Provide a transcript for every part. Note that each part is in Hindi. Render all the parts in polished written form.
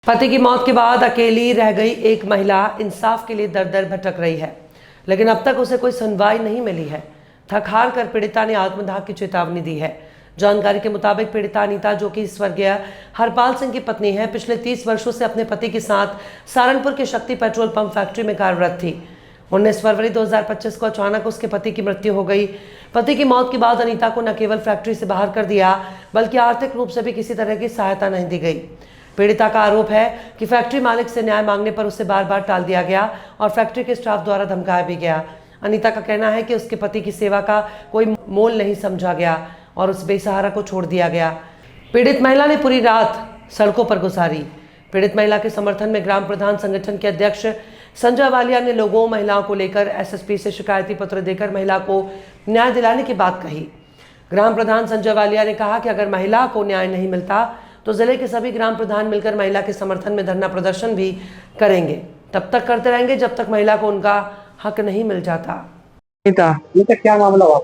पति की मौत के बाद अकेली रह गई एक महिला इंसाफ के लिए दर दर भटक रही है, लेकिन अब तक उसे कोई सुनवाई नहीं मिली है। थक हार कर पीड़िता ने आत्मदाह की चेतावनी दी है। जानकारी के मुताबिक पीड़िता अनीता, जो कि स्वर्गीय हरपाल सिंह की पत्नी है, पिछले 30 वर्षों से अपने पति के साथ सहारनपुर के शक्ति पेट्रोल पंप फैक्ट्री में कार्यरत थी। 19 फरवरी 2025 को अचानक उसके पति की मृत्यु हो गई। पति की मौत के बाद अनीता को न केवल फैक्ट्री से बाहर कर दिया, बल्कि आर्थिक रूप से भी किसी तरह की सहायता नहीं दी गई। पीड़िता का आरोप है कि फैक्ट्री मालिक से न्याय मांगने पर उसे बार बार टाल दिया गया और फैक्ट्री के स्टाफ द्वारा धमकाया भी गया। अनीता का कहना है कि उसके पति की सेवा का कोई मोल नहीं समझा गया और उस बेसहारा को छोड़ दिया गया। पीड़ित महिला ने पूरी रात सड़कों पर गुजारी। पीड़ित महिला के समर्थन में ग्राम प्रधान संगठन के अध्यक्ष संजय वालिया ने लोगों महिलाओं को लेकर एसएसपी से शिकायती पत्र देकर महिला को न्याय दिलाने की बात कही। ग्राम प्रधान संजय वालिया ने कहा कि अगर महिला को न्याय नहीं मिलता तो जिले के सभी ग्राम प्रधान मिलकर महिला के समर्थन में धरना प्रदर्शन भी करेंगे। तब तक करते रहेंगे जब तक महिला को उनका हक नहीं मिल जाता। क्या मामला हुआ?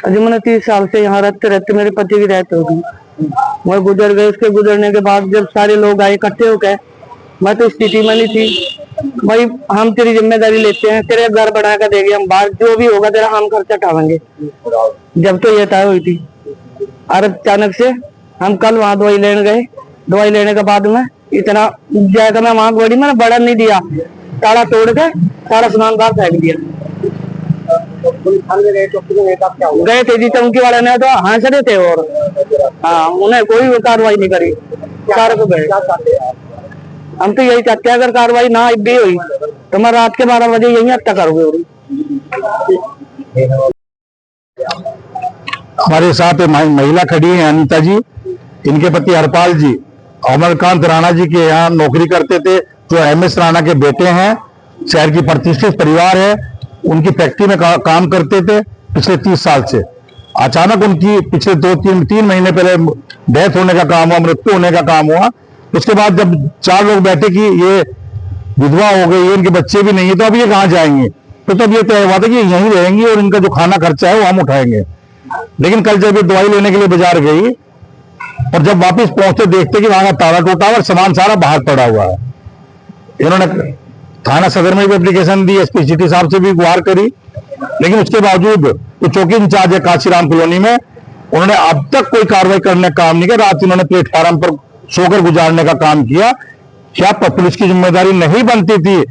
अजी मैंने 30 साल से यहाँ रहते रहते मेरे पति की डेथ हो गई। वह गुजर गए। उसके गुजरने के बाद जब सारे लोग आए इकट्ठे हो गए, मैं तो स्थिति में नहीं थी। भाई हम तेरी जिम्मेदारी लेते हैं, तेरे घर बना कर देंगे, हम बाहर जो भी होगा तेरा हम खर्चा उठाएंगे। जब तो ये तय हुई थी और अचानक से हम कल वहाँ दवाई लेने गए। दवाई लेने के बाद में इतना जाएगा, मैं वहाँ गोड़ी मैंने बड़ा नहीं दिया, ताला तोड़ के सारा सामान बाहर फेंक दिया। गए थे जी चौकी वाले ने तो हंस रहे थे और हाँ, उन्हें कोई कार्रवाई नहीं करी। सारे को गए। हम तो यही चाहते हैं अगर कार्रवाई ना भी हुई तो मैं रात के 12 बजे यही हत्या करूंगी। हमारे साथ महिला खड़ी है अनीता जी। इनके पति हरपाल जी अमरकांत राणा जी के यहाँ नौकरी करते थे, जो एमएस राणा के बेटे हैं। शहर की प्रतिष्ठित परिवार है। उनकी फैक्ट्री में काम करते थे पिछले 30 साल से। अचानक उनकी पिछले 2-3 महीने पहले डेथ होने का काम हुआ, मृत्यु होने का काम हुआ। उसके बाद जब 4 लोग बैठे कि ये विधवा हो गई है, इनके बच्चे भी नहीं है, तो अब ये कहाँ जाएंगे। तो तब ये तय हुआ था कि यहीं रहेंगी और इनका जो खाना खर्चा है वो हम उठाएंगे। लेकिन कल जब ये दवाई लेने के लिए बाजार गई और जब वापस पहुंचते देखते कि वहां का ताला टूटा और सामान सारा बाहर पड़ा हुआ है। इन्होंने थाना सदर में भी एप्लीकेशन दी, एसपी सिटी साहब से भी गुहार करी, लेकिन उसके बावजूद जो चौकी इंचार्ज है काशीराम कॉलोनी में, उन्होंने अब तक कोई कार्रवाई करने का काम नहीं किया। रात इन्होंने प्लेटफार्म पर सोकर गुजारने का काम किया। क्या पुलिस की जिम्मेदारी नहीं बनती थी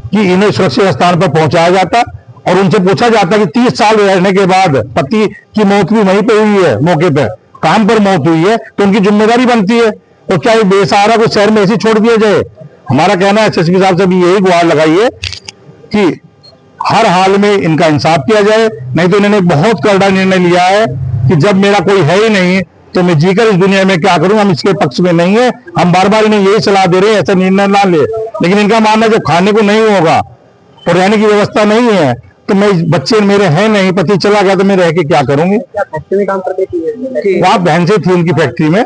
कि इन्हें सुरक्षित स्थान पर पहुंचाया जाता और उनसे पूछा जाता कि 30 साल रहने के बाद पति की मौत भी वहीं पर हुई है, मौके पर काम पर मौत हुई है, तो उनकी जिम्मेदारी बनती है। तो क्या बेसहारा को शहर में ऐसे छोड़ दिया जाए? हमारा कहना है एसएसपी साहब से भी यही गुहार लगाई है कि हर हाल में इनका इंसाफ किया जाए। नहीं तो इन्होंने बहुत कड़ा निर्णय लिया है कि जब मेरा कोई है ही नहीं तो मैं जीकर इस दुनिया में क्या करूं। हम इसके पक्ष में नहीं है। हम बार बार इन्हें यही सलाह दे रहे हैं ऐसा निर्णय ना ले, लेकिन इनका मानना है जब खाने को नहीं होगा और रहने की व्यवस्था नहीं है तो मैं बच्चे मेरे हैं नहीं, पति चला गया तो मैं रह के क्या करूंगी। फैक्ट्री में काम करती थी? वहाँ बहन से थी उनकी फैक्ट्री में,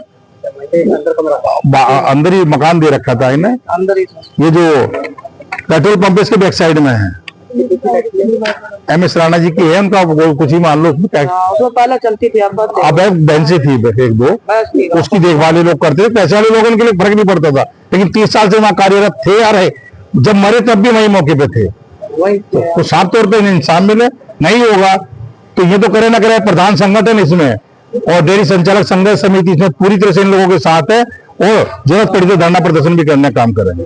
अंदर ही मकान दे रखा था इन्हें। अंदर ही ये जो पेट्रोल पंप इसके बैक साइड में है, एमएस राणा जी की है। उनका कुछ ही मान लो उसमें पहले चलती थी, अब बहन से थी 1-2, उसकी देखभाल लोग करते थे। पैसे वाले लोगों के लिए फर्क नहीं पड़ता था, लेकिन 30 साल से वहाँ कार्यरत थे और जब मरे तब भी वही मौके पे थे। तो साफ तौर पे इंसान मिले नहीं होगा तो ये तो करे ना करे प्रधान संगठन इसमें और डेयरी संचालक संघर्ष समिति इसमें पूरी तरह से इन लोगों के साथ है और जरूरत पड़ी तो धरना प्रदर्शन भी करने का काम करेंगे।